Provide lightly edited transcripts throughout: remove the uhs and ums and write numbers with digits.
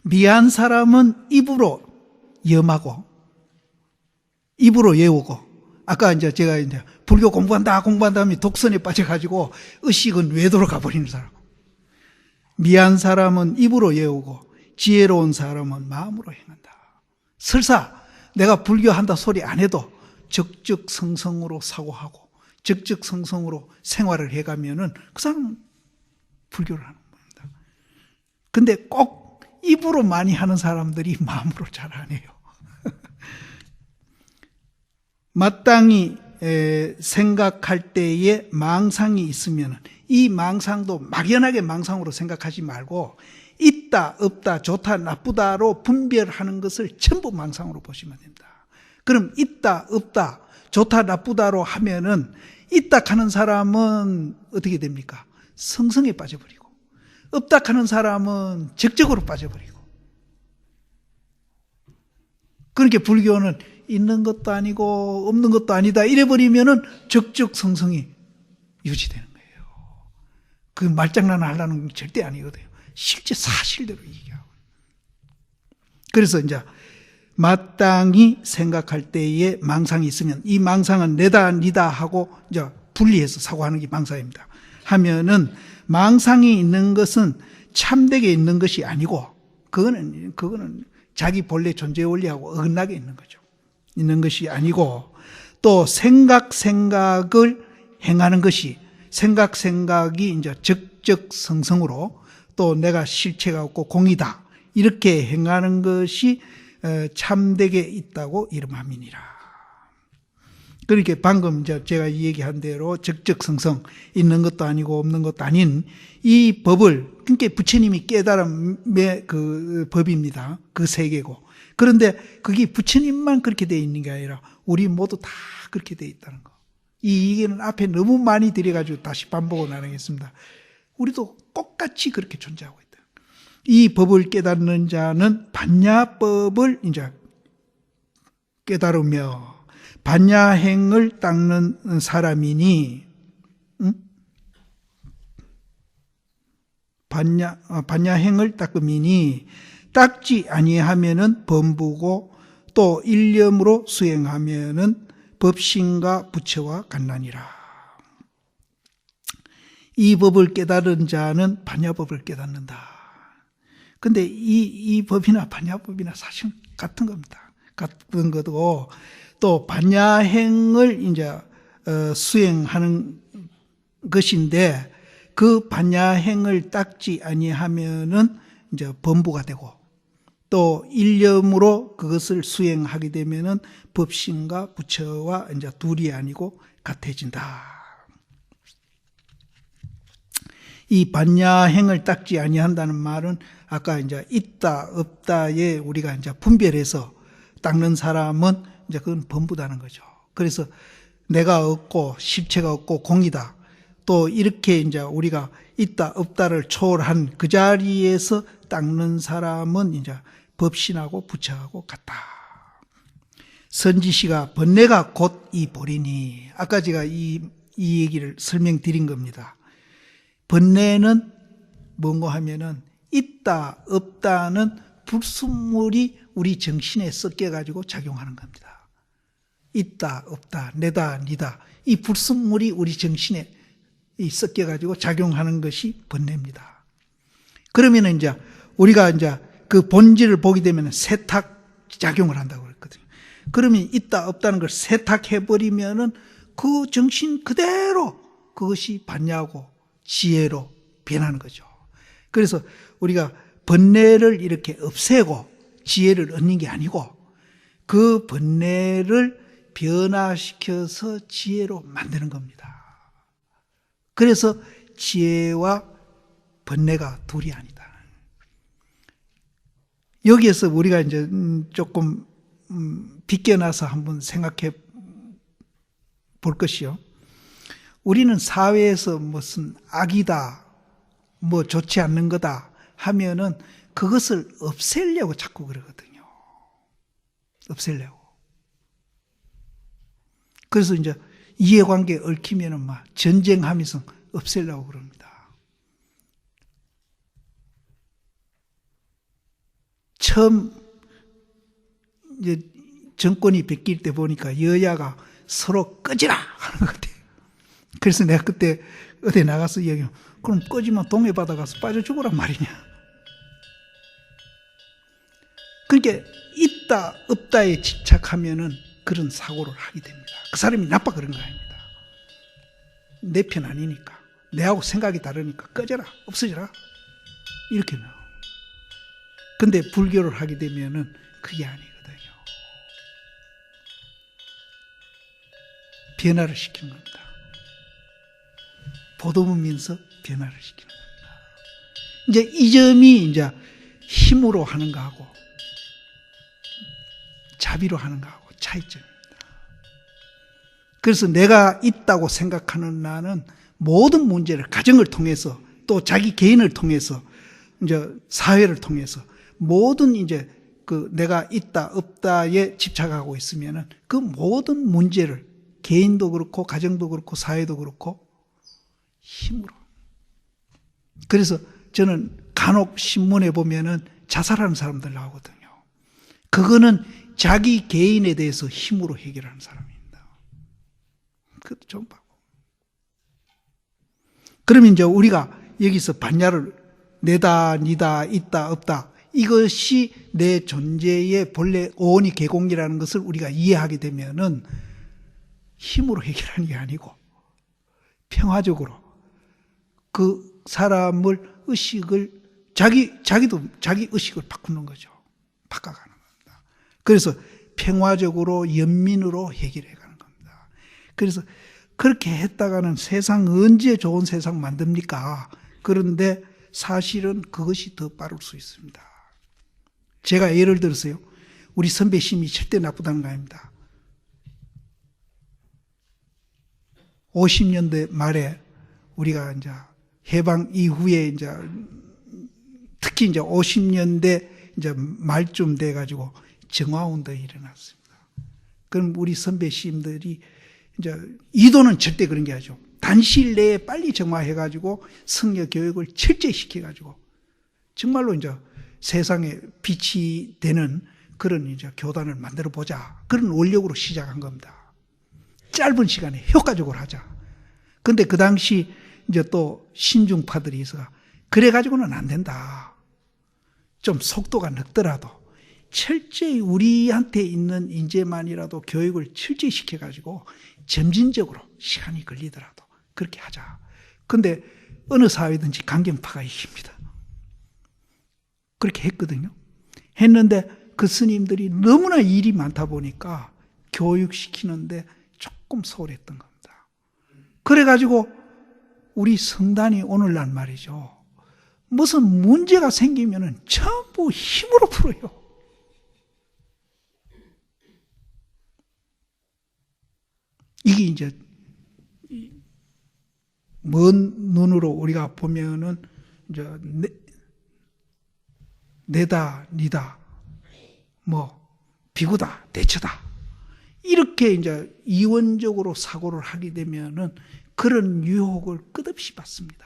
미한 사람은 입으로 염하고 입으로 외우고, 아까 이제 제가 이제 불교 공부한다 하면 독선에 빠져가지고 의식은 외도로 가버리는 사람. 미한 사람은 입으로 외우고 지혜로운 사람은 마음으로 행한다. 설사 내가 불교한다 소리 안 해도 적적성성으로 사고하고 적적성성으로 생활을 해가면은 그 사람은 불교를 하는 겁니다. 근데 꼭 입으로 많이 하는 사람들이 마음으로 잘 안 해요. 마땅히 생각할 때에 망상이 있으면 이 망상도 막연하게 망상으로 생각하지 말고 있다, 없다, 좋다, 나쁘다로 분별하는 것을 전부 망상으로 보시면 됩니다. 그럼 있다, 없다, 좋다, 나쁘다로 하면은 있다 하는 사람은 어떻게 됩니까? 성성에 빠져버리고, 없다 하는 사람은 적적으로 빠져버리고. 그렇게 불교는 있는 것도 아니고 없는 것도 아니다 이래버리면은 적적성성이 유지되는 거예요. 그 말장난 하려는 건 절대 아니거든요. 실제 사실대로 얘기하고. 그래서 이제 마땅히 생각할 때에 망상이 있으면 이 망상은 내다 니다 하고 이제 분리해서 사고하는 게 망상입니다. 하면은 망상이 있는 것은 참되게 있는 것이 아니고 그거는 자기 본래 존재 원리하고 어긋나게 있는 거죠. 있는 것이 아니고, 또 생각을 행하는 것이, 생각이 이제 적적성성으로 또 내가 실체가 없고 공이다 이렇게 행하는 것이 참되게 있다고 이름함이니라. 그렇게 방금 이제 제가 얘기한 대로 적적성성, 있는 것도 아니고 없는 것도 아닌 이 법을, 그러니까 부처님이 깨달음의 그 법입니다. 그 세계고. 그런데 그게 부처님만 그렇게 되어 있는 게 아니라 우리 모두 다 그렇게 되어 있다는 거. 이 얘기는 앞에 너무 많이 드려가지고 다시 반복은 안 하겠습니다. 우리도 똑같이 그렇게 존재하고 있다. 이 법을 깨닫는 자는 반야법을 이제 깨달으며 반야행을 닦는 사람이니, 반야행을 닦음이니 닦지 아니하면은 범부고 또 일념으로 수행하면은 법신과 부처와 같나니라. 이 법을 깨달은 자는 반야법을 깨닫는다. 근데 이 법이나 반야법이나 사실 같은 겁니다. 같은 거고, 또 반야행을 이제 수행하는 것인데 그 반야행을 닦지 아니하면은 이제 범부가 되고, 또 일념으로 그것을 수행하게 되면은 법신과 부처와 이제 둘이 아니고 같아진다. 이 반야행을 닦지 아니한다는 말은 아까 이제 있다 없다에 우리가 이제 분별해서 닦는 사람은 이제 그건 범부다는 거죠. 그래서 내가 없고 실체가 없고 공이다. 또 이렇게 이제 우리가 있다 없다를 초월한 그 자리에서 닦는 사람은 이제 법신하고 부처하고 같다. 선지시가 번뇌가 곧 이 보리니, 아까 제가 이 얘기를 설명드린 겁니다. 번뇌는 뭔고 하면은 있다 없다는 불순물이 우리 정신에 섞여가지고 작용하는 겁니다. 있다 없다 내다 니다 이 불순물이 우리 정신에 섞여가지고 작용하는 것이 번뇌입니다. 그러면 이제 우리가 이제 그 본질을 보게 되면 세탁 작용을 한다고 그랬거든요. 그러면 있다 없다는 걸 세탁해버리면은 그 정신 그대로 그것이 반야고 지혜로 변하는 거죠. 그래서 우리가 번뇌를 이렇게 없애고 지혜를 얻는 게 아니고 그 번뇌를 변화시켜서 지혜로 만드는 겁니다. 그래서 지혜와 번뇌가 둘이 아니다. 여기에서 우리가 이제 조금 비껴나서 한번 생각해 볼 것이요. 우리는 사회에서 무슨 악이다, 뭐 좋지 않는 거다 하면은 그것을 없애려고 자꾸 그러거든요. 없애려고. 그래서 이제 이해관계 얽히면은 막 전쟁하면서 없애려고 그럽니다. 처음 이제 정권이 바뀔 때 보니까 여야가 서로 꺼지라 하는 것 같아요. 그래서 내가 그때 어디 나가서 얘기하면 그럼 꺼지면 동해바다 가서 빠져 죽으란 말이냐. 그러니까 있다 없다에 집착하면은 그런 사고를 하게 됩니다. 그 사람이 나빠 그런 거 아닙니다. 내 편 아니니까, 내하고 생각이 다르니까 꺼져라, 없어져라 이렇게 나와. 근데 불교를 하게 되면은 그게 아니거든요. 변화를 시키는 겁니다. 보도문면서 변화를 시키는 겁니다. 이제 이 점이 이제 힘으로 하는 거하고 자비로 하는 거하고 차이점입니다. 그래서 내가 있다고 생각하는 나는 모든 문제를 가정을 통해서 또 자기 개인을 통해서 이제 사회를 통해서 모든 이제 그 내가 있다 없다에 집착하고 있으면은 그 모든 문제를 개인도 그렇고 가정도 그렇고 사회도 그렇고 힘으로. 그래서 저는 간혹 신문에 보면은 자살하는 사람들 나오거든요. 그거는 자기 개인에 대해서 힘으로 해결하는 사람입니다. 그것도 좀 봐고. 그러면 이제 우리가 여기서 반야를 내다, 니다, 있다, 없다 이것이 내 존재의 본래 오온이 개공이라는 것을 우리가 이해하게 되면은 힘으로 해결하는 게 아니고 평화적으로 그 사람을 의식을 자기도 자기 의식을 바꾸는 거죠. 바꿔가는 겁니다. 그래서 평화적으로 연민으로 해결해 가는 겁니다. 그래서 그렇게 했다가는 세상 언제 좋은 세상 만듭니까? 그런데 사실은 그것이 더 빠를 수 있습니다. 제가 예를 들어서요. 우리 선배심이 절대 나쁘다는 거 아닙니다. 50년대 말에 우리가 이제 해방 이후에 이제 특히 이제 50년대 이제 말쯤 돼 가지고 정화운동이 일어났습니다. 그럼 우리 선배 시임들이 이제 이도는 절대 그런 게 아니죠. 단시일 내에 빨리 정화해 가지고 성려 교육을 철저히 시켜 가지고 정말로 이제 세상에 빛이 되는 그런 이제 교단을 만들어 보자. 그런 원력으로 시작한 겁니다. 짧은 시간에 효과적으로 하자. 근데 그 당시 이제 또 신중파들이 있어 그래 가지고는 안 된다. 좀 속도가 늦더라도 철저히 우리한테 있는 인재만이라도 교육을 철저히 시켜 가지고 점진적으로 시간이 걸리더라도 그렇게 하자. 근데 어느 사회든지 강경파가 이깁니다. 그렇게 했거든요. 했는데 그 스님들이 너무나 일이 많다 보니까 교육시키는데 조금 소홀했던 겁니다. 그래가지고 우리 성단이 오늘날 말이죠. 무슨 문제가 생기면은 전부 힘으로 풀어요. 이게 이제 먼 눈으로 우리가 보면은 이제 내다, 니다, 뭐 비구다, 대처다 이렇게 이제 이원적으로 사고를 하게 되면은 그런 유혹을 끝없이 받습니다.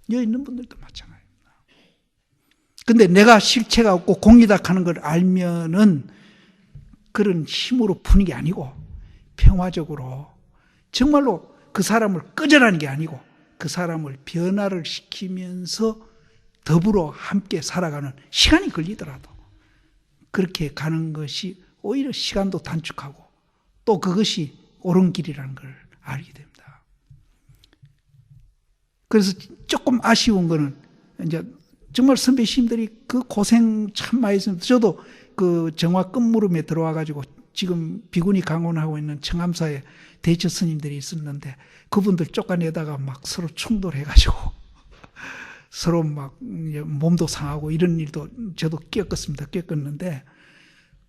여기 있는 분들도 마찬가지입니다. 근데 내가 실체가 없고 공리닥하는 걸 알면은 그런 힘으로 푸는 게 아니고 평화적으로 정말로 그 사람을 꺼져라는 게 아니고 그 사람을 변화를 시키면서 더불어 함께 살아가는 시간이 걸리더라도 그렇게 가는 것이 오히려 시간도 단축하고 또 그것이 옳은 길이라는 걸 알게 됩니다. 그래서 조금 아쉬운 거는 이제 정말 선배 스님들이 그 고생 참 많이 했습니다. 저도 그 정화 끝무름에 들어와 가지고 지금 비구니 강원하고 있는 청암사에 대처 스님들이 있었는데 그분들 쫓아내다가 막 서로 충돌해 가지고 서로 막 몸도 상하고 이런 일도 저도 겪었는데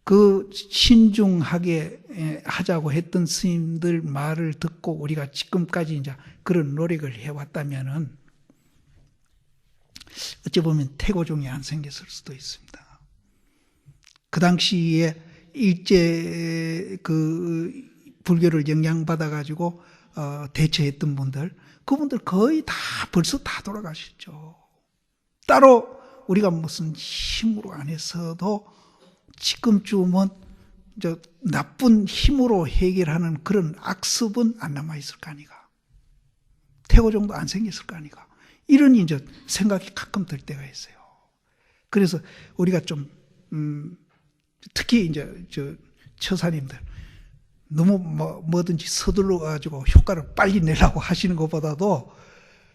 그 신중하게 하자고 했던 스님들 말을 듣고 우리가 지금까지 이제 그런 노력을 해왔다면은 어찌 보면 태고종이 안 생겼을 수도 있습니다. 그 당시에 일제 그 불교를 영향받아 가지고 대처했던 분들 그분들 거의 다 벌써 다 돌아가셨죠. 따로 우리가 무슨 힘으로 안 해서도 지금쯤은 나쁜 힘으로 해결하는 그런 악습은 안 남아있을 거 아니가. 태고 정도 안 생겼을 거 아니가. 이런 이제 생각이 가끔 들 때가 있어요. 그래서 우리가 좀, 특히 이제 처사님들, 너무 뭐든지 서둘러 가지고 효과를 빨리 내려고 하시는 것보다도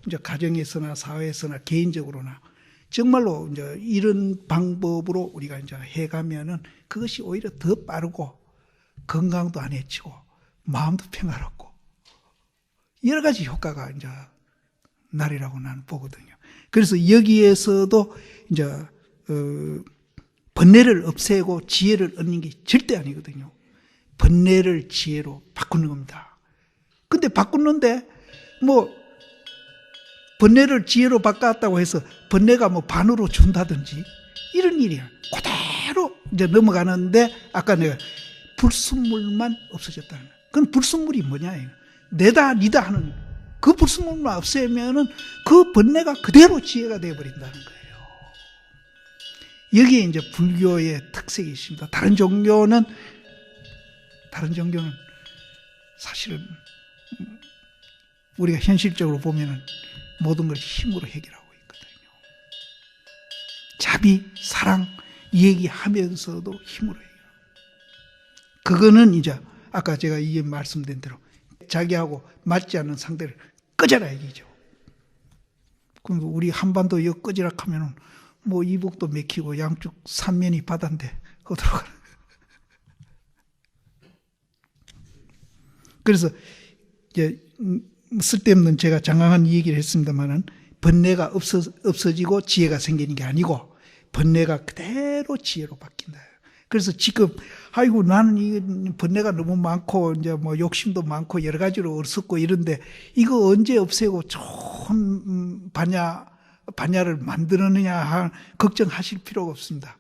이제 가정에서나 사회에서나 개인적으로나 정말로 이제 이런 방법으로 우리가 이제 해가면은 그것이 오히려 더 빠르고 건강도 안 해치고 마음도 평화롭고 여러 가지 효과가 이제 날이라고 나는 보거든요. 그래서 여기에서도 이제 번뇌를 없애고 지혜를 얻는 게 절대 아니거든요. 번뇌를 지혜로 바꾸는 겁니다. 근데 바꾸는데 번뇌를 지혜로 바꿨다고 해서 번뇌가 반으로 준다든지 이런 일이야. 그대로 이제 넘어가는데 아까 내가 불순물만 없어졌다는 거야. 그건 불순물이 뭐냐? 내다 니다 하는 그 불순물만 없애면은 그 번뇌가 그대로 지혜가 되어버린다는 거예요. 여기에 이제 불교의 특색이 있습니다. 다른 종교는 사실은 우리가 현실적으로 보면은 모든 걸 힘으로 해결하고 있거든요. 자비, 사랑 얘기하면서도 힘으로 해결하고. 그거는 이제 아까 제가 이게 말씀드린 대로 자기하고 맞지 않는 상대를 꺼져라 얘기죠. 그럼 우리 한반도 여 꺼지라 하면은 이북도 맥히고 양쪽 삼면이 바다인데 어디로 가는 거예요. 그래서 이제 쓸데없는 제가 장황한 얘기를 했습니다만은 번뇌가 없어지고 지혜가 생기는 게 아니고 번뇌가 그대로 지혜로 바뀐다. 그래서 지금 아이고 나는 이 번뇌가 너무 많고 이제 욕심도 많고 여러 가지로 어리석고 이런데 이거 언제 없애고 좋은 반야를 만들느냐 걱정하실 필요가 없습니다.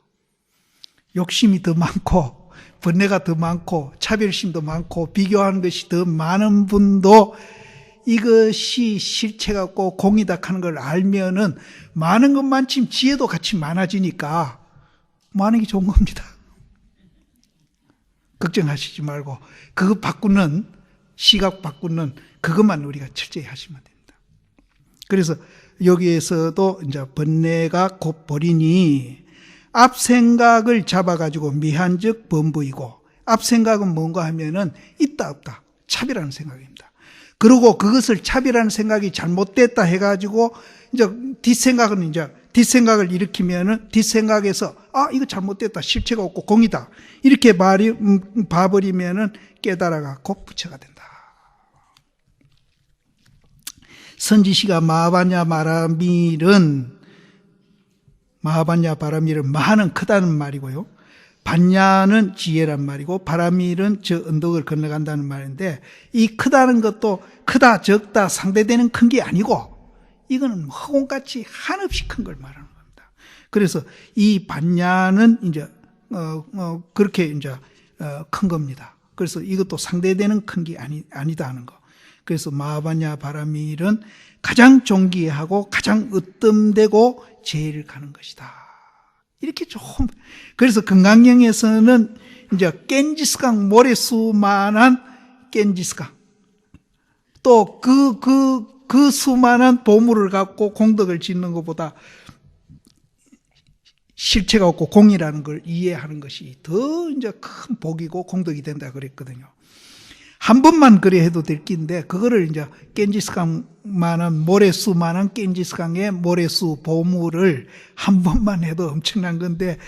욕심이 더 많고 번뇌가 더 많고 차별심도 많고 비교하는 것이 더 많은 분도 이것이 실체 같고 공이다 하는 걸 알면은 많은 것만큼 지혜도 같이 많아지니까 많은 게 좋은 겁니다. 걱정하시지 말고 그거 바꾸는 시각 바꾸는 그것만 우리가 철저히 하시면 됩니다. 그래서 여기에서도 이제 번뇌가 곧 벌이니 앞 생각을 잡아가지고 미한즉 범부이고 앞 생각은 뭔가 하면은 있다 없다 차별하는 생각입니다. 그리고 그것을 차별하는 생각이 잘못됐다 해가지고 이제 뒷생각을 일으키면은 뒷생각에서 이거 잘못됐다 실체가 없고 공이다 이렇게 봐버리면은 깨달아갖고 부처가 된다. 선지시가 마하반야 바라밀은 마하는 크다는 말이고요. 반야는 지혜란 말이고 바라밀은 저 언덕을 건너간다는 말인데 이 크다는 것도 크다 적다 상대되는 큰 게 아니고 이거는 허공같이 한없이 큰 걸 말하는 겁니다. 그래서 이 반야는 이제 그렇게 이제 큰 겁니다. 그래서 이것도 상대되는 큰 게 아니다 하는 거. 그래서 마하반야 바라밀은 가장 존귀하고 가장 으뜸되고 제일 가는 것이다. 이렇게 좀 그래서 금강경에서는 이제 겐지스강 모래수만한 겐지스강 또 그 수만한 보물을 갖고 공덕을 짓는 것보다 실체가 없고 공이라는 걸 이해하는 것이 더 이제 큰 복이고 공덕이 된다 그랬거든요. 한 번만 그래 해도 될 낀데 그거를 이제 겐지스강만한 모래수만한 겐지스강의 모래수 보물을 한 번만 해도 엄청난 건데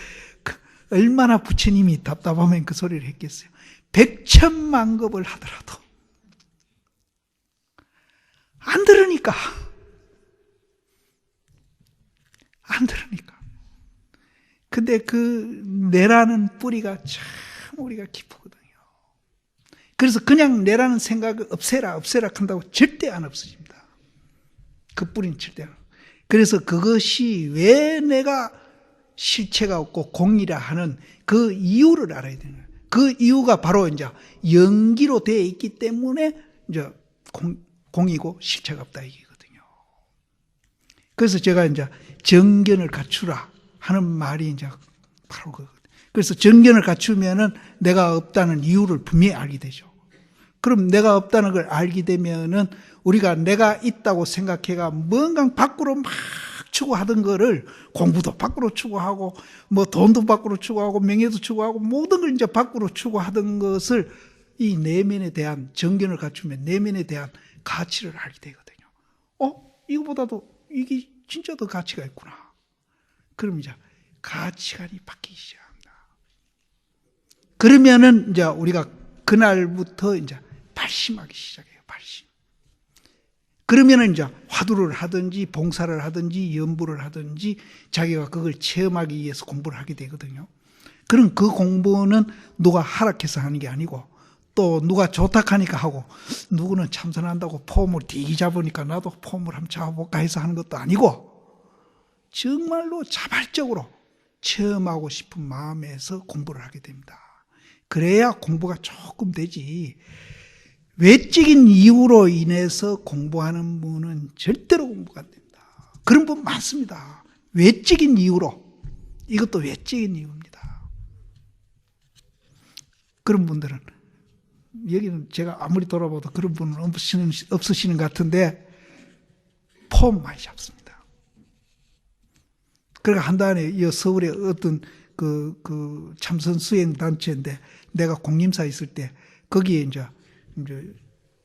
얼마나 부처님이 답답하면 그 소리를 했겠어요. 100,000,000급을 하더라도 안 들으니까 근데 그 내라는 뿌리가 참 우리가 깊거든요. 그래서 그냥 내라는 생각을 없애라 한다고 절대 안 없어집니다. 그 뿌리는 절대 안. 그래서 그것이 왜 내가 실체가 없고 공이라 하는 그 이유를 알아야 되는 거예요. 그 이유가 바로 이제 연기로 되어 있기 때문에 이제 공이고 실체가 없다 얘기거든요. 그래서 제가 이제 정견을 갖추라 하는 말이 이제 바로 그거거든요. 그래서 정견을 갖추면은 내가 없다는 이유를 분명히 알게 되죠. 그럼 내가 없다는 걸 알게 되면은 우리가 내가 있다고 생각해가 뭔가 밖으로 막 추구하던 거를 공부도 밖으로 추구하고 뭐 돈도 밖으로 추구하고 명예도 추구하고 모든 걸 이제 밖으로 추구하던 것을 이 내면에 대한 정견을 갖추면 내면에 대한 가치를 알게 되거든요. 이거보다도 이게 진짜 더 가치가 있구나. 그럼 이제 가치관이 바뀌기 시작합니다. 그러면은 이제 우리가 그날부터 이제 발심하기 시작해요. 발심. 그러면은 이제 화두를 하든지 봉사를 하든지 연부를 하든지 자기가 그걸 체험하기 위해서 공부를 하게 되거든요. 그럼 그 공부는 누가 하락해서 하는 게 아니고 또 누가 좋다 하니까 하고 누구는 참선한다고 폼을 뒤 잡으니까 나도 폼을 한번 잡아볼까 해서 하는 것도 아니고 정말로 자발적으로 체험하고 싶은 마음에서 공부를 하게 됩니다. 그래야 공부가 조금 되지. 외적인 이유로 인해서 공부하는 분은 절대로 공부가 안 됩니다. 그런 분 많습니다. 외적인 이유로. 이것도 외적인 이유입니다. 그런 분들은 여기는 제가 아무리 돌아봐도 그런 분은 없으시는 것 같은데 폼 많이 잡습니다. 그러니까 한단에 이 서울에 어떤 그 참선 수행 단체인데 내가 공림사 있을 때 거기에 이제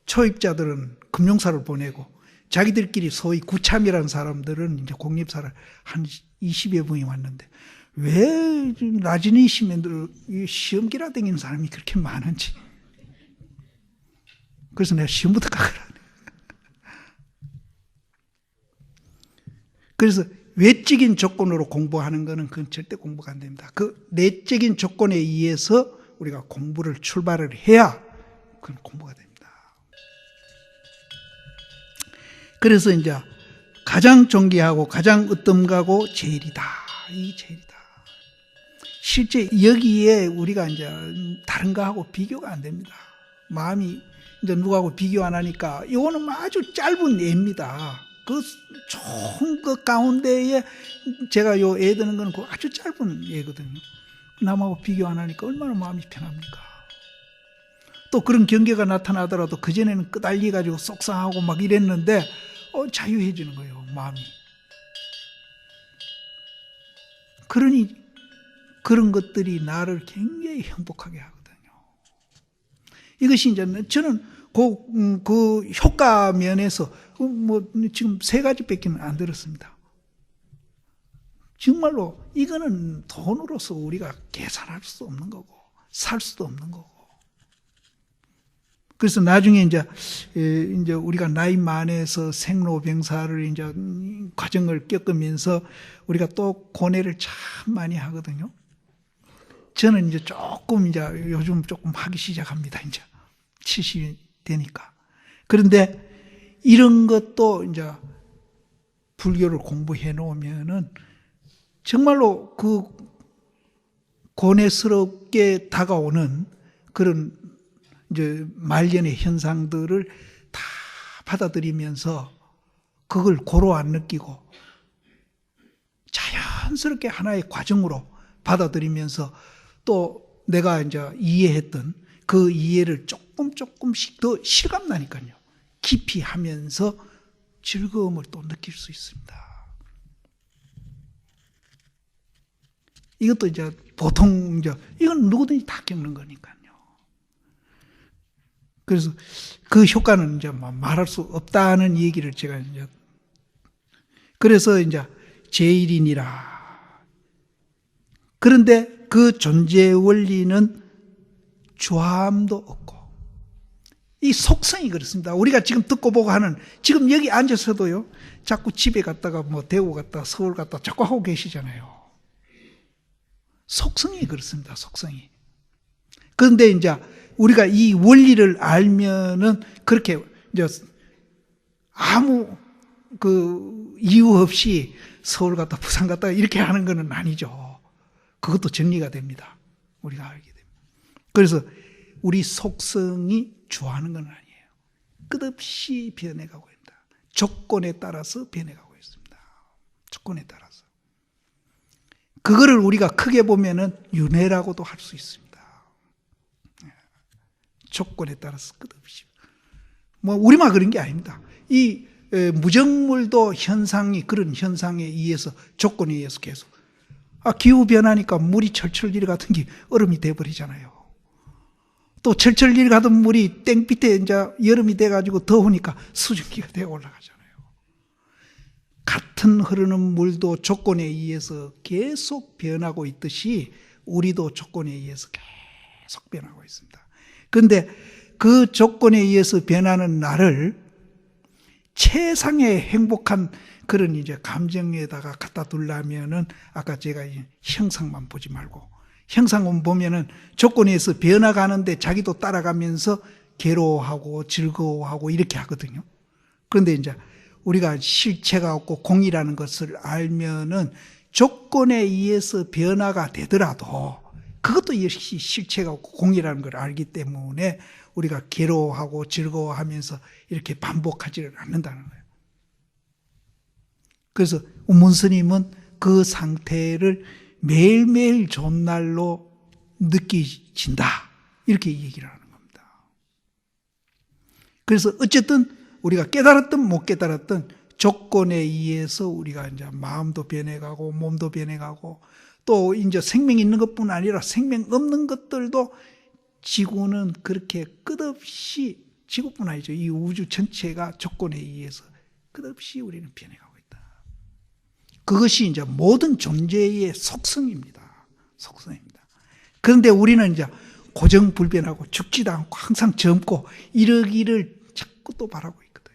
초입자들은 금융사를 보내고 자기들끼리 소위 구참이라는 사람들은 이제 공립사를 한 20여 분이 왔는데 왜 라지니 시험기라 다니는 사람이 그렇게 많은지. 그래서 내가 시험부터 가거라. 그래서 외적인 조건으로 공부하는 것은 그건 절대 공부가 안 됩니다. 그 내적인 조건에 의해서 우리가 공부를 출발을 해야 그건 공부가 됩니다. 그래서 이제 가장 존귀하고 가장 으뜸가고 제일이다. 이 제일이다. 실제 여기에 우리가 이제 다른 거하고 비교가 안 됩니다. 마음이 이제 누구하고 비교 안 하니까 이거는 아주 짧은 예입니다. 그 좋은 것 가운데에 제가 요 애 드는 건 그 아주 짧은 예거든요. 남하고 비교 안 하니까 얼마나 마음이 편합니까? 또 그런 경계가 나타나더라도 그전에는 끄달려가지고 속상하고 막 이랬는데 자유해지는 거예요, 마음이. 그러니 그런 것들이 나를 굉장히 행복하게 하거든요. 이것이 이제 저는 그 효과 면에서 뭐 지금 3가지밖에 안 들었습니다. 정말로 이거는 돈으로서 우리가 계산할 수 없는 거고 살 수도 없는 거고. 그래서 나중에 이제 우리가 나이 많아서 생로병사를 이제 과정을 겪으면서 우리가 또 고뇌를 참 많이 하거든요. 저는 이제 조금 이제 요즘 조금 하기 시작합니다. 이제 70이 되니까. 그런데 이런 것도 이제 불교를 공부해 놓으면은 정말로 그 고뇌스럽게 다가오는 그런 이제 말년의 현상들을 다 받아들이면서 그걸 고로 안 느끼고 자연스럽게 하나의 과정으로 받아들이면서 또 내가 이제 이해했던 그 이해를 조금씩 더 실감나니까요. 깊이 하면서 즐거움을 또 느낄 수 있습니다. 이것도 이제 보통 이건 누구든지 다 겪는 거니까요. 그래서 그 효과는 이제 말할 수 없다는 얘기를 제가 이제 그래서 이제 제일이니라. 그런데 그 존재 원리는 조함도 없고 이 속성이 그렇습니다. 우리가 지금 듣고 보고 하는 지금 여기 앉아서도요. 자꾸 집에 갔다가 뭐 대구 갔다 서울 갔다 자꾸 하고 계시잖아요. 속성이 그렇습니다. 속성이. 그런데 이제 우리가 이 원리를 알면은 그렇게 이제 아무 그 이유 없이 서울 갔다 부산 갔다 이렇게 하는 거는 아니죠. 그것도 정리가 됩니다. 우리가 알게 됩니다. 그래서 우리 속성이 좋아하는 건 아니에요. 끝없이 변해가고 있다. 조건에 따라서 변해가고 있습니다. 조건에 따라서. 그거를 우리가 크게 보면은 윤회라고도 할 수 있습니다. 조건에 따라서 끝없이. 뭐 우리만 그런 게 아닙니다. 이 무정물도 현상이 그런 현상에 의해서 조건에 의해서 계속 기후 변하니까 물이 철철 내려가던 게 얼음이 돼버리잖아요. 또 철철 내려가던 물이 땡빛에 이제 여름이 돼가지고 더우니까 수증기가 되어 올라가잖아요. 같은 흐르는 물도 조건에 의해서 계속 변하고 있듯이 우리도 조건에 의해서 계속 변하고 있습니다. 그런데 그 조건에 의해서 변하는 나를 최상의 행복한 그런 이제 감정에다가 갖다 두려면은 아까 제가 형상만 보지 말고 형상만 보면은 조건에 의해서 변화가는데 자기도 따라가면서 괴로워하고 즐거워하고 이렇게 하거든요. 그런데 이제 우리가 실체가 없고 공이라는 것을 알면은 조건에 의해서 변화가 되더라도 그것도 역시 실체가 없고 공이라는 걸 알기 때문에 우리가 괴로워하고 즐거워하면서 이렇게 반복하지를 않는다는 거예요. 그래서 운문 스님은 그 상태를 매일매일 좋은 날로 느끼진다. 이렇게 얘기를 하는 겁니다. 그래서 어쨌든 우리가 깨달았든 못 깨달았든 조건에 의해서 우리가 이제 마음도 변해가고 몸도 변해가고 또 이제 생명이 있는 것뿐 아니라 생명 없는 것들도 지구는 그렇게 끝없이 지구뿐 아니죠. 이 우주 전체가 조건에 의해서 끝없이 우리는 변해가고 있다. 그것이 이제 모든 존재의 속성입니다. 속성입니다. 그런데 우리는 이제 고정불변하고 죽지도 않고 항상 젊고 이러기를 자꾸 또 바라고 있거든요.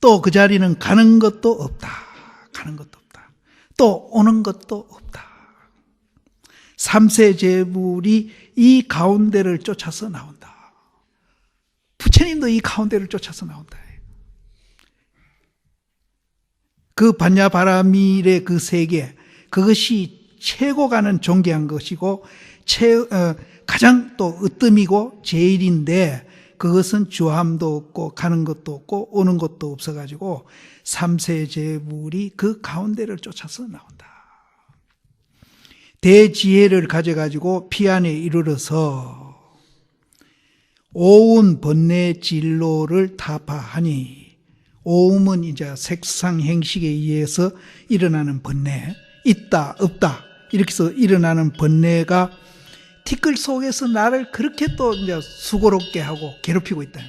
또 그 자리는 가는 것도 없다. 가는 것도 없다. 또 오는 것도 없다. 삼세제불이 이 가운데를 쫓아서 나온다. 부처님도 이 가운데를 쫓아서 나온다. 그 반야바라밀의 그 세계, 그것이 최고가는 존귀한 것이고 가장 또 으뜸이고 제일인데 그것은 주함도 없고 가는 것도 없고 오는 것도 없어가지고 삼세제불이 그 가운데를 쫓아서 나온다. 대지혜를 가져가지고 피안에 이르러서 오운 번뇌 진로를 타파하니, 오음은 이제 색상 행식에 의해서 일어나는 번뇌, 있다 없다 이렇게 해서 일어나는 번뇌가 티끌 속에서 나를 그렇게 또 이제 수고롭게 하고 괴롭히고 있다.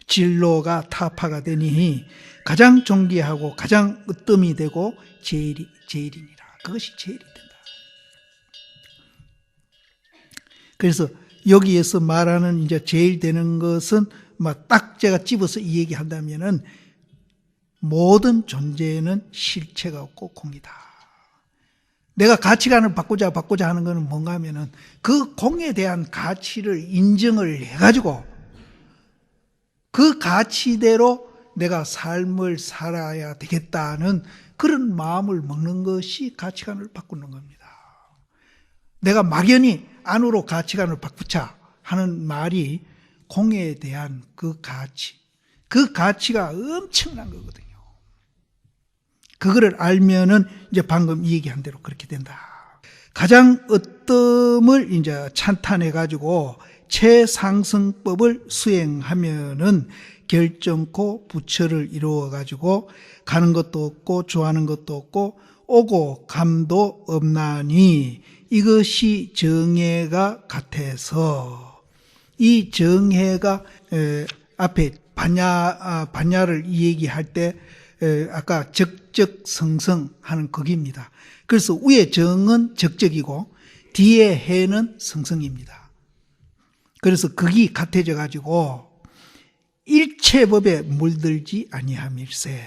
진로가 타파가 되니 가장 존귀하고 가장 으뜸이 되고 제일이니라. 그것이 제일이 된다. 그래서 여기에서 말하는 이제 제일 되는 것은 딱 제가 집어서 이 얘기 한다면은 모든 존재는 실체가 없고 공이다. 내가 가치관을 바꾸자 하는 것은 뭔가 하면은 그 공에 대한 가치를 인정을 해가지고 그 가치대로 내가 삶을 살아야 되겠다는 그런 마음을 먹는 것이 가치관을 바꾸는 겁니다. 내가 막연히 안으로 가치관을 바꾸자 하는 말이 공에 대한 그 가치가 엄청난 거거든요. 그거를 알면은 이제 방금 이 얘기한 대로 그렇게 된다. 가장 어뜸을 이제 찬탄해가지고 최상승법을 수행하면은 결정코 부처를 이루어가지고 가는 것도 없고 좋아하는 것도 없고 오고 감도 없나니 이것이 정해가 같아서, 이 정해가 앞에 반야를 얘기할 때 아까 적적성성 하는 거기입니다. 그래서 위에 정은 적적이고 뒤에 해는 성성입니다. 그래서 극이 같아져 가지고 일체법에 물들지 아니함일세.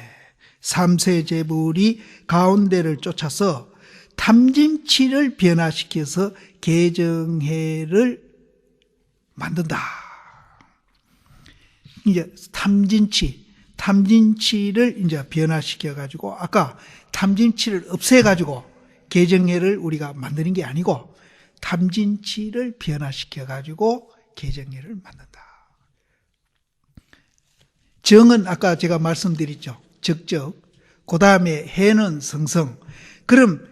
삼세제불이 가운데를 쫓아서 탐진치를 변화시켜서 개정해를 만든다. 이제 탐진치를 이제 변화시켜 가지고 아까 탐진치를 없애 가지고 개정해를 우리가 만드는 게 아니고 탐진치를 변화시켜 가지고 개정해를 만든다. 정은 아까 제가 말씀드렸죠. 적적. 그 다음에 해는 성성. 그럼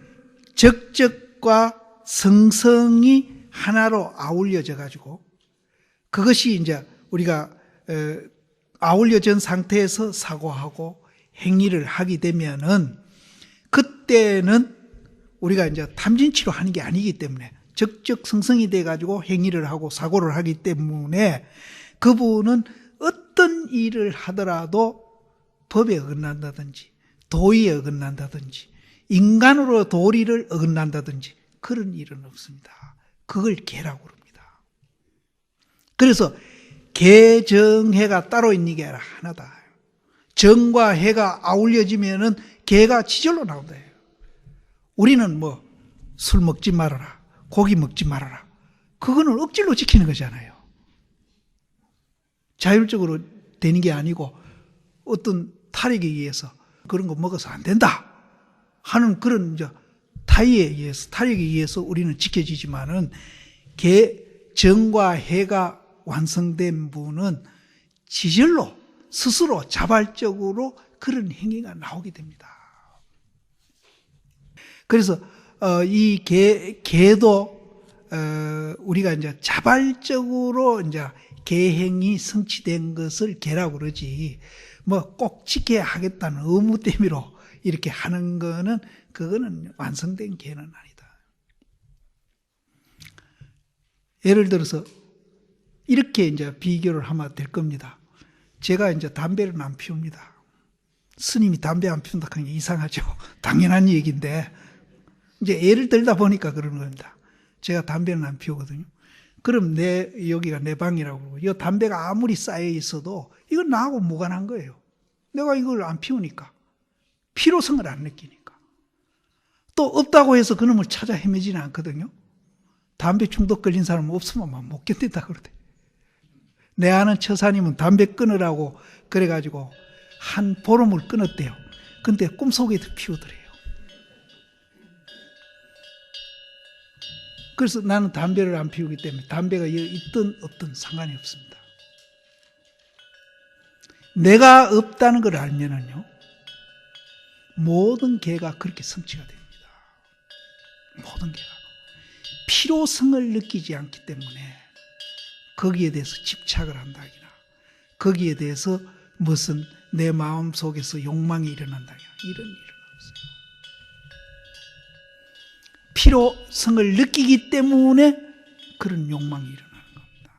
적적과 성성이 하나로 아울려져 가지고 그것이 이제 우리가 아울려진 상태에서 사고하고 행위를 하게 되면은 그때는 우리가 이제 탐진치료 하는 게 아니기 때문에 적적성성이 돼 가지고 행위를 하고 사고를 하기 때문에 그분은 어떤 일을 하더라도 법에 어긋난다든지 도의에 어긋난다든지 인간으로 도리를 어긋난다든지 그런 일은 없습니다. 그걸 계라고 그럽니다. 그래서 계정해가 따로 있는 게 아니라 하나다. 정과 해가 아울려지면은 계가 지절로 나온다. 우리는 뭐 술 먹지 말아라, 고기 먹지 말아라. 그거는 억지로 지키는 거잖아요. 자율적으로 되는 게 아니고 어떤 탈익에 의해서 그런 거 먹어서 안 된다 하는 그런 이제 타의에 의해서, 탈익에 의해서 우리는 지켜지지만은 정과 해가 완성된 분은 지절로 스스로 자발적으로 그런 행위가 나오게 됩니다. 그래서 이 계도 우리가 이제 자발적으로 이제 계행이 성취된 것을 계라고 그러지 뭐 꼭 지켜야 하겠다는 의무 때문에 이렇게 하는 거는 그거는 완성된 계는 아니다. 예를 들어서 이렇게 이제 비교를 하면 될 겁니다. 제가 이제 담배를 안 피웁니다. 스님이 담배 안 피운다 하는 게 이상하죠. 당연한 얘기인데 이제 예를 들다 보니까 그러는 겁니다. 제가 담배는 안 피우거든요. 그럼 여기가 내 방이라고 그러고 이 담배가 아무리 쌓여 있어도 이건 나하고 무관한 거예요. 내가 이걸 안 피우니까 필요성을 안 느끼니까 또 없다고 해서 그놈을 찾아 헤매지는 않거든요. 담배 중독 걸린 사람은 없으면 못 견딘다 그러대. 내 아는 처사님은 담배 끊으라고 그래가지고 한 보름을 끊었대요. 근데 꿈속에도 피우더래요. 그래서 나는 담배를 안 피우기 때문에 담배가 있든 없든 상관이 없습니다. 내가 없다는 걸 알면은요, 모든 개가 그렇게 성취가 됩니다. 모든 개가. 필요성을 느끼지 않기 때문에 거기에 대해서 집착을 한다기나 거기에 대해서 무슨 내 마음 속에서 욕망이 일어난다기나 이런 일은 없어요. 필요성을 느끼기 때문에 그런 욕망이 일어나는 겁니다.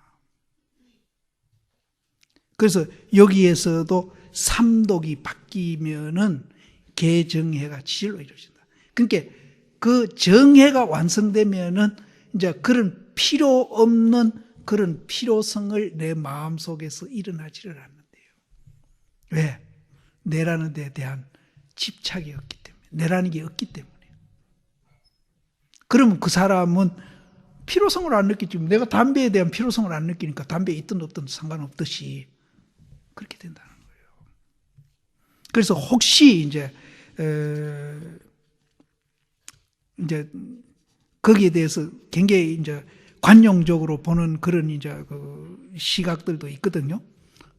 그래서 여기에서도 삼독이 바뀌면은 계정해가 지절로 이루어진다. 그러니까 그 정해가 완성되면은 이제 그런 필요 없는 그런 필요성을 내 마음 속에서 일어나지를 않는데요. 왜? 내라는 데 대한 집착이 없기 때문에, 내라는 게 없기 때문에. 그러면 그 사람은 필요성을 안 느끼지. 내가 담배에 대한 필요성을 안 느끼니까 담배에 있든 없든 상관없듯이 그렇게 된다는 거예요. 그래서 혹시 이제 거기에 대해서 굉장히 이제 관용적으로 보는 그런 이제 그 시각들도 있거든요.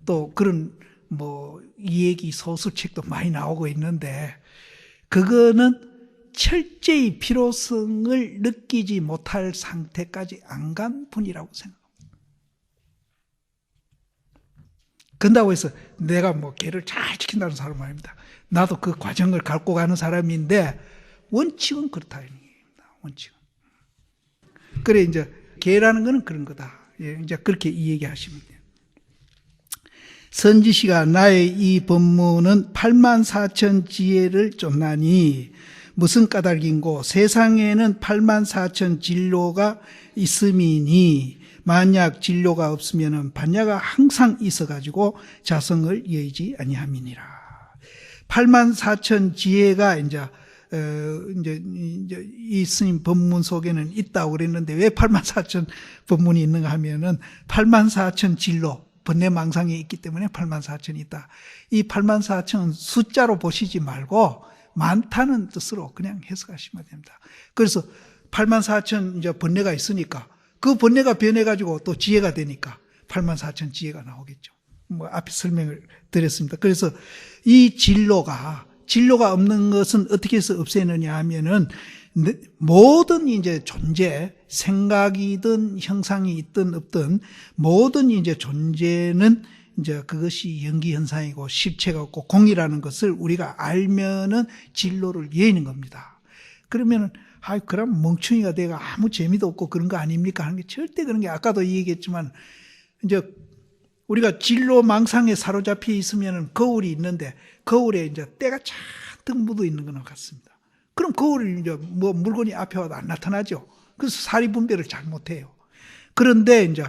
또 그런 뭐 이 얘기 소설책도 많이 나오고 있는데 그거는 철저히 필요성을 느끼지 못할 상태까지 안 간 분이라고 생각합니다. 그런다고 해서 내가 뭐 개를 잘 지킨다는 사람은 아닙니다. 나도 그 과정을 갖고 가는 사람인데 원칙은 그렇다. 원칙은. 그래 이제 개라는 거는 그런 거다. 예, 이제 그렇게 이 얘기하시면 돼요. 선지시가 나의 이 법문은 84,000 지혜를 쫓나니 무슨 까닭인고 세상에는 84,000 진로가 있음이니 만약 진로가 없으면 반야가 항상 있어가지고 자성을 여의지 아니함이니라. 84,000 지혜가 이제 이 스님 법문 속에는 있다고 그랬는데 왜 84,000 법문이 있는가 하면은 84,000 진로 번뇌망상이 있기 때문에 84,000이 있다. 이 84,000은 숫자로 보시지 말고 많다는 뜻으로 그냥 해석하시면 됩니다. 그래서 84,000 이제 번뇌가 있으니까 그 번뇌가 변해가지고 또 지혜가 되니까 84,000 지혜가 나오겠죠. 뭐 앞에 설명을 드렸습니다. 그래서 이 진로가 없는 것은 어떻게 해서 없애느냐 하면은 모든 이제 존재, 생각이든 형상이 있든 없든 모든 이제 존재는 이제 그것이 연기 현상이고 실체가 없고 공이라는 것을 우리가 알면은 진로를 이해하는 겁니다. 그러면은 그럼 멍충이가 내가 아무 재미도 없고 그런 거 아닙니까 하는 게 절대 그런 게 아까도 얘기했지만 이제 우리가 진로 망상에 사로잡혀 있으면은 거울이 있는데 거울에 이제 때가 잔뜩 묻어 있는 거나 같습니다. 그럼 거울이 이제 뭐 물건이 앞에 와도 안 나타나죠. 그래서 사리 분별을 잘 못해요. 그런데 이제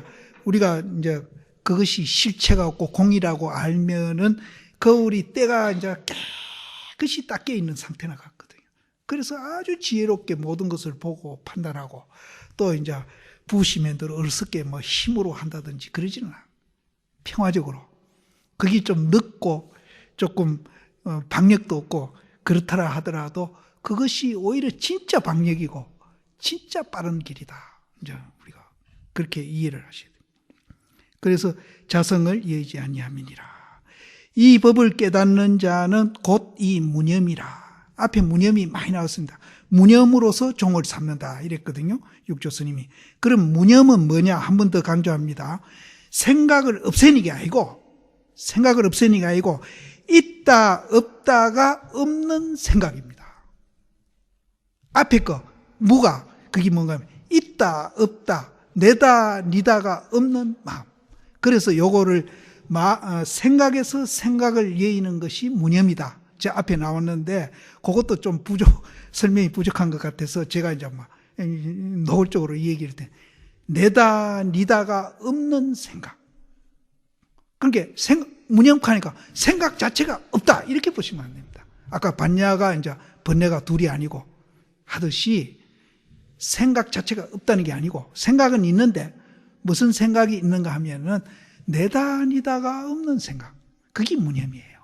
우리가 이제 그것이 실체가 없고 공이라고 알면은 거울이 때가 이제 깨끗이 닦여 있는 상태나 같거든요. 그래서 아주 지혜롭게 모든 것을 보고 판단하고 또 이제 부시맨들 어리석게 뭐 힘으로 한다든지 그러지는 않아요. 평화적으로. 그게 좀 늦고 조금 박력도 없고 그렇더라 하더라도 그것이 오히려 진짜 박력이고 진짜 빠른 길이다. 이제 우리가 그렇게 이해를 하셔야 돼요. 그래서 자성을 여의지 아니함이니라. 이 법을 깨닫는 자는 곧 이 무념이라. 앞에 무념이 많이 나왔습니다. 무념으로서 종을 삼는다 이랬거든요. 육조 스님이. 그럼 무념은 뭐냐? 한 번 더 강조합니다. 생각을 없애는 게 아니고 있다 없다가 없는 생각입니다. 앞에 거 무가 그게 뭔가 하면 있다 없다 내다 니다가 없는 마음. 그래서 요거를 생각에서 생각을 여의는 것이 무념이다. 제 앞에 나왔는데 그것도 좀 설명이 부족한 것 같아서 제가 이제 노골적으로 이 얘기를 때 내다 니다가 없는 생각. 그러니까 무념하니까 생각 자체가 없다 이렇게 보시면 안 됩니다. 아까 반야가 이제 번뇌가 둘이 아니고 하듯이 생각 자체가 없다는 게 아니고 생각은 있는데 무슨 생각이 있는가 하면은 내다 니다가 없는 생각. 그게 무념이에요.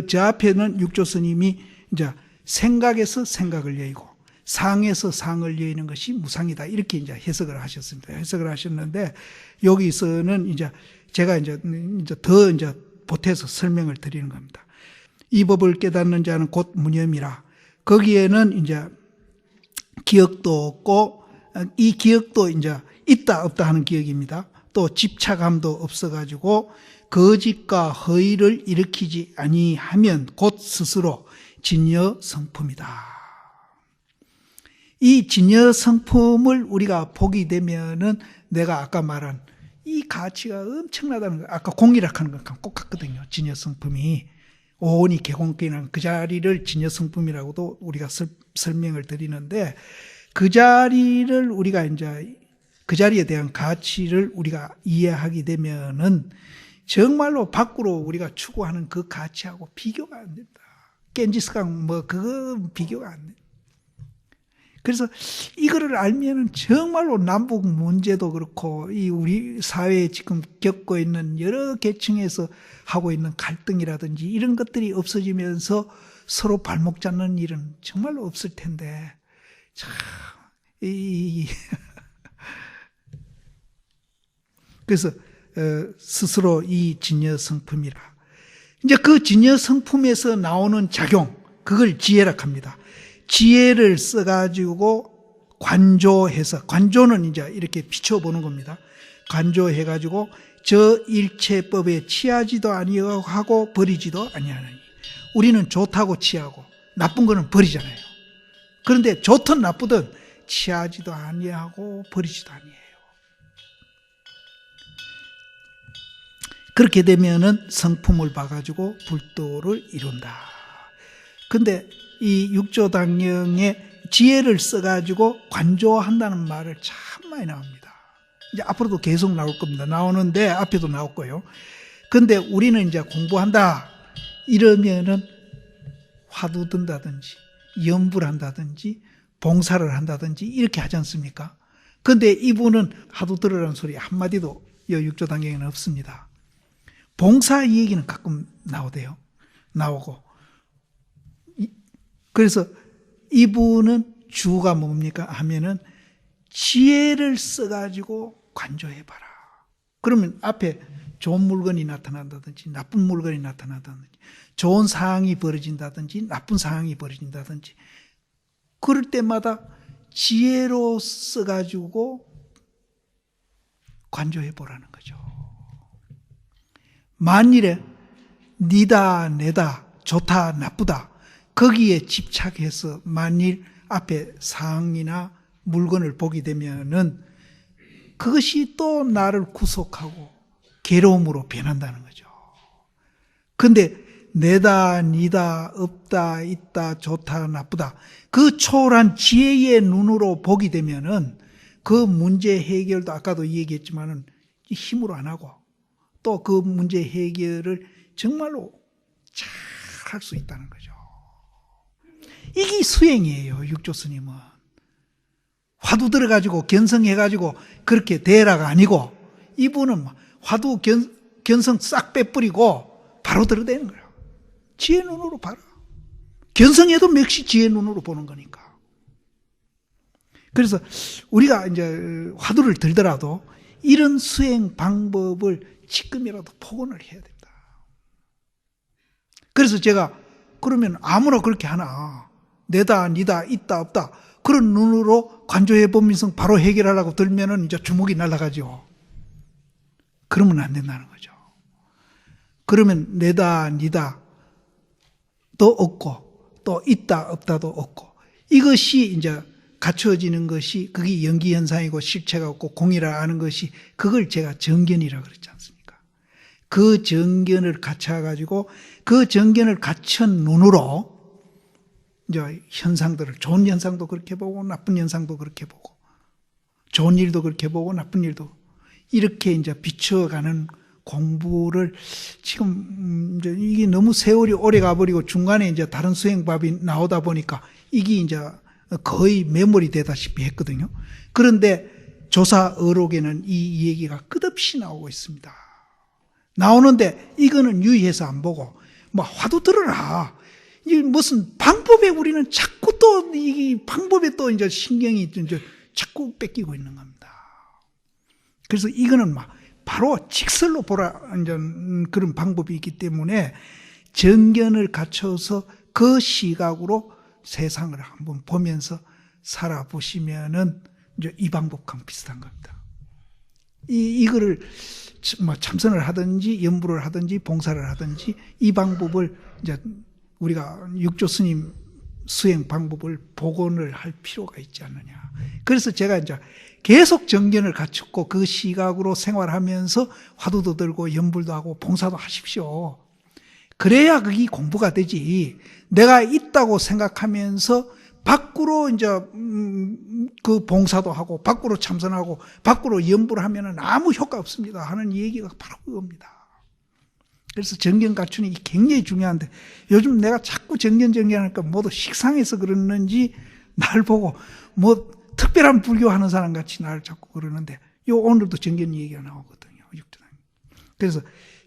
저 앞에는 육조 스님이 이제 생각에서 생각을 여의고 상에서 상을 여의는 것이 무상이다. 이렇게 이제 해석을 하셨습니다. 해석을 하셨는데 여기서는 이제 제가 이제 더 이제 보태서 설명을 드리는 겁니다. 이 법을 깨닫는 자는 곧 무념이라. 거기에는 이제 기억도 없고 이 기억도 이제 있다 없다 하는 기억입니다. 또 집착함도 없어가지고 거짓과 허위를 일으키지 아니하면 곧 스스로 진여 성품이다. 이 진여 성품을 우리가 보게 되면은 내가 아까 말한 이 가치가 엄청나다는 거, 아까 공이라고 하는 거랑 똑같거든요. 진여 성품이 오온이 개공기는 그 자리를 진여 성품이라고도 우리가 설명을 드리는데 그 자리를 우리가 이제 그 자리에 대한 가치를 우리가 이해하게 되면은 정말로 밖으로 우리가 추구하는 그 가치하고 비교가 안 된다. 겐지스강 그거 비교가 안 돼. 그래서 이거를 알면은 정말로 남북 문제도 그렇고 이 우리 사회에 지금 겪고 있는 여러 계층에서 하고 있는 갈등이라든지 이런 것들이 없어지면서 서로 발목 잡는 일은 정말로 없을 텐데 참 그래서 스스로 이 진여 성품이라. 이제 그 진여 성품에서 나오는 작용, 그걸 지혜라 합니다. 지혜를 써가지고 관조해서, 관조는 이제 이렇게 비춰보는 겁니다. 관조해가지고 저 일체법에 취하지도 아니하고 버리지도 아니하느니. 우리는 좋다고 취하고 나쁜 거는 버리잖아요. 그런데 좋든 나쁘든 취하지도 아니하고 버리지도 아니해요. 그렇게 되면은 성품을 봐가지고 불도를 이룬다. 근데 이 육조당령의 지혜를 써가지고 관조한다는 말을 참 많이 나옵니다. 이제 앞으로도 계속 나올 겁니다. 나오는데 앞에도 나올 거예요. 근데 우리는 이제 공부한다 이러면은 화두 든다든지 염불 한다든지 봉사를 한다든지 이렇게 하지 않습니까? 근데 이분은 화두 들으라는 소리 한마디도 이 육조당령에는 없습니다. 봉사 이 얘기는 가끔 나오대요. 나오고. 그래서 이분은 주가 뭡니까 하면은 지혜를 써가지고 관조해봐라. 그러면 앞에 좋은 물건이 나타난다든지 나쁜 물건이 나타난다든지 좋은 상황이 벌어진다든지 나쁜 상황이 벌어진다든지 그럴 때마다 지혜로 써가지고 관조해 보라는 거죠. 만일에 니다 내다 좋다 나쁘다 거기에 집착해서 만일 앞에 상황이나 물건을 보게 되면은 그것이 또 나를 구속하고 괴로움으로 변한다는 거죠. 근데 내다, 니다, 없다, 있다, 좋다, 나쁘다 그 초월한 지혜의 눈으로 보게 되면은 그 문제 해결도 아까도 얘기했지만은 힘으로 안 하고 또 그 문제 해결을 정말로 잘 할 수 있다는 거죠. 이게 수행이에요. 육조 스님은. 화두 들어가지고 견성해가지고 그렇게 대라가 아니고 이분은 화두 견성 싹 빼뿌리고 바로 들어대는 거예요. 지혜 눈으로 봐라. 견성해도 역시 지혜 눈으로 보는 거니까. 그래서 우리가 이제 화두를 들더라도 이런 수행 방법을 지금이라도 복원을 해야 된다. 그래서 제가 그러면 아무나 그렇게 하나 내다 니다 있다 없다 그런 눈으로 관조해 보면서 바로 해결하려고 들면은 이제 주먹이 날아가죠. 그러면 안 된다는 거죠. 그러면 내다 니다 도 없고 또 있다 없다도 없고 이것이 이제 갖춰지는 것이 그게 연기현상이고 실체가 없고 공이라 하는 것이 그걸 제가 정견이라고 그랬지 않습니까? 그 정견을 갖춰가지고 그 정견을 갖춘 눈으로 이제 현상들을 좋은 현상도 그렇게 보고 나쁜 현상도 그렇게 보고 좋은 일도 그렇게 보고 나쁜 일도 이렇게 이제 비춰가는 공부를 지금 이제 이게 너무 세월이 오래 가버리고 중간에 이제 다른 수행법이 나오다 보니까 이게 이제 거의 메모리 되다시피 했거든요. 그런데 조사어록에는 이 얘기가 끝없이 나오고 있습니다. 나오는데 이거는 유의해서 안 보고 뭐 화두 들어라. 이 무슨 방법에 우리는 자꾸 또 이 방법에 또 이제 신경이 이제 자꾸 뺏기고 있는 겁니다. 그래서 이거는 막 바로 직설로 보라 이제 그런 방법이 있기 때문에 정견을 갖춰서 그 시각으로 세상을 한번 보면서 살아보시면은 이제 이 방법과 비슷한 겁니다. 이거를 뭐 참선을 하든지 연부를 하든지 봉사를 하든지 이 방법을 이제 우리가 육조 스님 수행 방법을 복원을 할 필요가 있지 않느냐. 그래서 제가 이제 계속 정견을 갖추고 그 시각으로 생활하면서 화두도 들고 연불도 하고 봉사도 하십시오. 그래야 그게 공부가 되지. 내가 있다고 생각하면서 밖으로 이제 그 봉사도 하고 밖으로 참선하고 밖으로 연부를 하면은 아무 효과 없습니다 하는 얘기가 바로 그겁니다. 그래서 정견 갖추는 게 굉장히 중요한데 요즘 내가 자꾸 정견하니까 모두 식상해서 그러는지 날 보고 뭐 특별한 불교하는 사람 같이 나를 자꾸 그러는데 오늘도 정견 얘기가 나오거든요. 그래서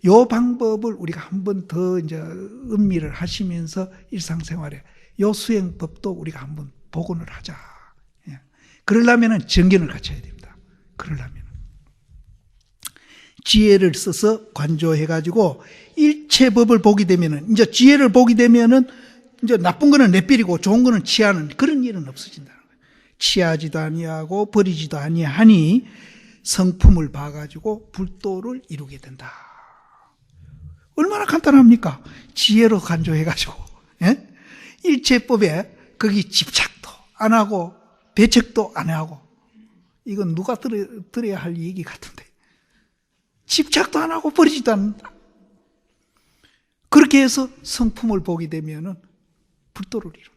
요 방법을 우리가 한 번 더 이제 음미를 하시면서 일상생활에 요 수행법도 우리가 한번 복원을 하자. 예. 그러려면은 정견을 갖춰야 됩니다. 그러려면 지혜를 써서 관조해가지고 일체법을 보게 되면은 이제 지혜를 보게 되면은 이제 나쁜 거는 내버리고 좋은 거는 취하는 그런 일은 없어진다는 거예요. 취하지도 아니하고 버리지도 아니하니 성품을 봐가지고 불도를 이루게 된다. 얼마나 간단합니까? 지혜로 간조해가지고 예? 일체법에 거기 집착도 안 하고 배척도 안 하고 이건 누가 들어야 할 얘기 같은데 집착도 안 하고 버리지도 않는다. 그렇게 해서 성품을 보게 되면은 불도를 이룬다.